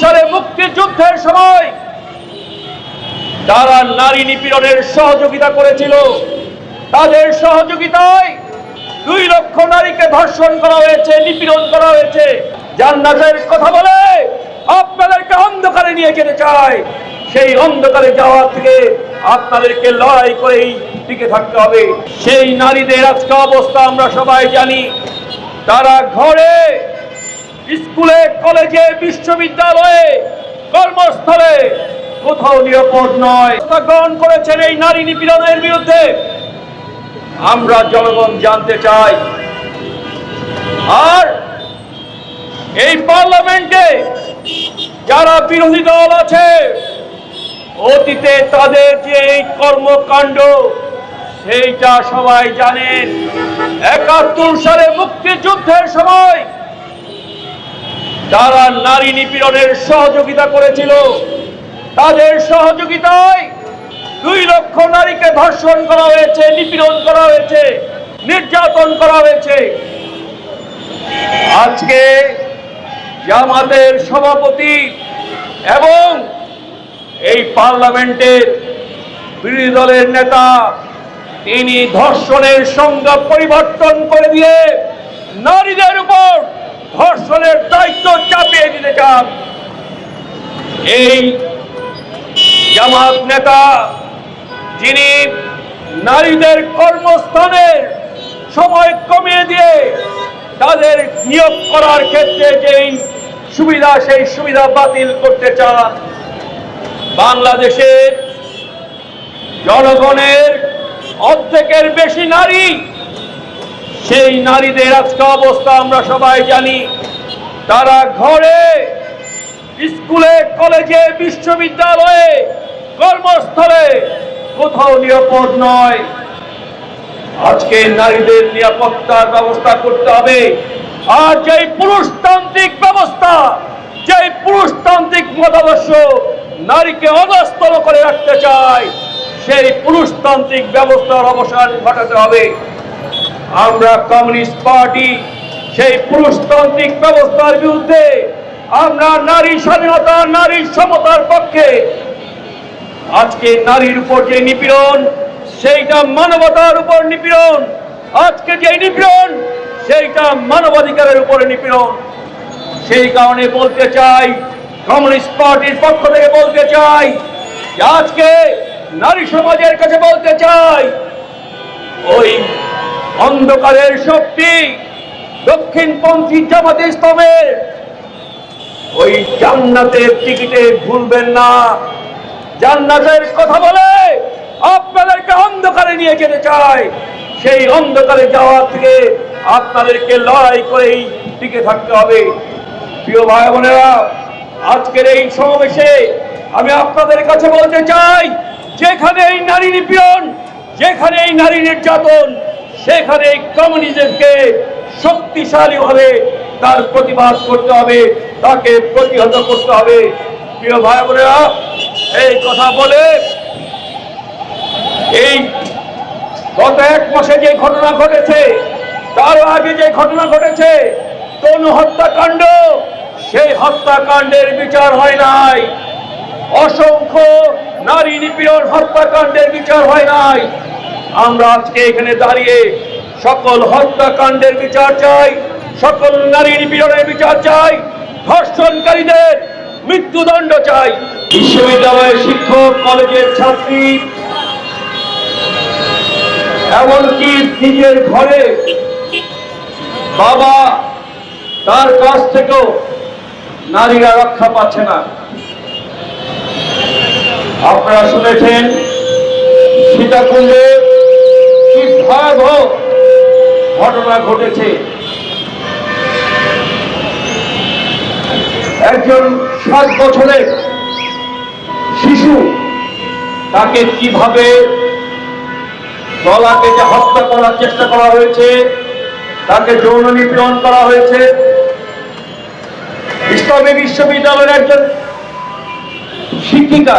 সালে মুক্তিযুদ্ধের সময় যারা নারী নিপীড়নের সহযোগিতা করেছিল তাদের সহযোগিতায় 2 লক্ষ নারীকে ধর্ষণ করা হয়েছে, নিপীড়ন করা হয়েছে। জান্নাতের কথা বলে আপনাদেরকে অন্ধকারে নিয়ে যেতে চায়। সেই অন্ধকারে যাওয়া থেকে আপনাদেরকে লড়াই করেই টিকে থাকতে হবে। সেই নারীদের আজকে অবস্থা আমরা সবাই জানি। তারা ঘরে, স্কুলে, কলেজে, বিশ্ববিদ্যালয়ে, কর্মস্থলে কোথাও নিরাপদ নয়। গ্রহণ করেছেন এই নারী নিপীড়নের বিরুদ্ধে। আমরা জনগণ জানতে চাই। আর এই পার্লামেন্টে যারা বিরোধী দল আছে, অতীতে তাদের যে এই কর্মকাণ্ড সেইটা সবাই জানেন। 71 সালে মুক্তিযুদ্ধের সময় যারা নারী নিপীড়নের সহযোগিতা করেছিল তাদের সহযোগিতায় 2 লক্ষ নারীকে ধর্ষণ করা হয়েছে, নিপীড়ন করা হয়েছে, নির্যাতন করা হয়েছে। আজকে জামাতের সভাপতি এবং এই পার্লামেন্টের বিরোধী দলের নেতা তিনি ধর্ষণের সংজ্ঞা পরিবর্তন করে দিয়ে নারীদের উপর ধর্ষণের দায়িত্ব চাপিয়ে দিতে চান। এই জামাত নেতা যিনি নারীদের কর্মস্থানের সময় কমিয়ে দিয়ে তাদের নিয়োগ করার ক্ষেত্রে যেই সুবিধা সেই সুবিধা বাতিল করতে চান। বাংলাদেশের জনগণের অর্ধেকের বেশি নারী, সেই নারীদের আজকে অবস্থা আমরা সবাই জানি। তারা ঘরে, স্কুলে, কলেজে, বিশ্ববিদ্যালয়ে, কর্মস্থলে কোথাও নিরাপদ নয়। আজকে নারীদের নিরাপত্তার ব্যবস্থা করতে হবে। আর যেই পুরুষতান্ত্রিক ব্যবস্থা, যেই পুরুষতান্ত্রিক মতাদর্শ নারীকে অধস্তন করে রাখতে চায়, সেই পুরুষতান্ত্রিক ব্যবস্থার অবসান ঘটাতে হবে। আমরা কমিউনিস্ট পার্টি সেই পুরুষতান্ত্রিক ব্যবস্থার বিরুদ্ধে। আমরা নারী স্বাধীনতা, নারী সমতার পক্ষে। আজকে নারীর উপর যে নিপীড়ন সেইটা মানবতার উপর নিপীড়ন। আজকে যে নিপীড়ন সেইটা মানবাধিকারের উপরে নিপীড়ন। সেই কারণে বলতে চাই, কমিউনিস্ট পার্টির পক্ষ থেকে বলতে চাই যে আজকে নারী সমাজের কাছে বলতে চাই, ওই অন্ধকারের শক্তি দক্ষিণপন্থী জামাতে ইসলামের ওই জান্নাতের টিকিটে ভুলবেন না। জান্নাতের কথা বলে আপনাদেরকে অন্ধকারে নিয়ে যেতে চায়। সেই অন্ধকারে যাওয়া থেকে আপনাদেরকে লড়াই করেই টিকে থাকতে হবে। প্রিয় ভাই বোনেরা, আজকের এই সমাবেশে আমি আপনাদের কাছে বলতে চাই, যেখানে এই নারী নিপীড়ন, যেখানে এই নারী নির্যাতন, সেখানে কমিউনিজমকে শক্তিশালীভাবে তার প্রতিবাদ করতে হবে, তাকে প্রতিহত করতে হবে। প্রিয় ভাই বোনেরা, এই কথা বলে এই গত 1 মাসে যে ঘটনা ঘটেছে, তার আগে যে ঘটনা ঘটেছে তনু হত্যাকাণ্ড, সেই হত্যাকাণ্ডের বিচার হয় নাই। অসংখ্য নারী নিপীড়ন হত্যাকাণ্ডের বিচার হয় নাই। আমরা আজকে এখানে দাঁড়িয়ে সকল হত্যাকাণ্ডের বিচার চাই, সকল নারী নিপীড়নের বিচার চাই, ধর্ষণকারীদের মৃত্যুদণ্ড চাই। বিশ্ববিদ্যালয়ের শিক্ষক, কলেজের ছাত্রী, এমনকি নিজের ঘরে বাবা, তার কাছ থেকেও নারীরা রক্ষা পাচ্ছে না। আপনারা শুনেছেন সীতাকুণ্ডে কি ভয়াবহ ঘটনা ঘটেছে। একজন 7 বছরের শিশু, তাকে কিভাবে গলা কেটে হত্যা করার চেষ্টা করা হয়েছে, তাকে যৌন নিপীড়ন করা হয়েছে। ইসলামী বিশ্ববিদ্যালয়ের একজন শিক্ষিকা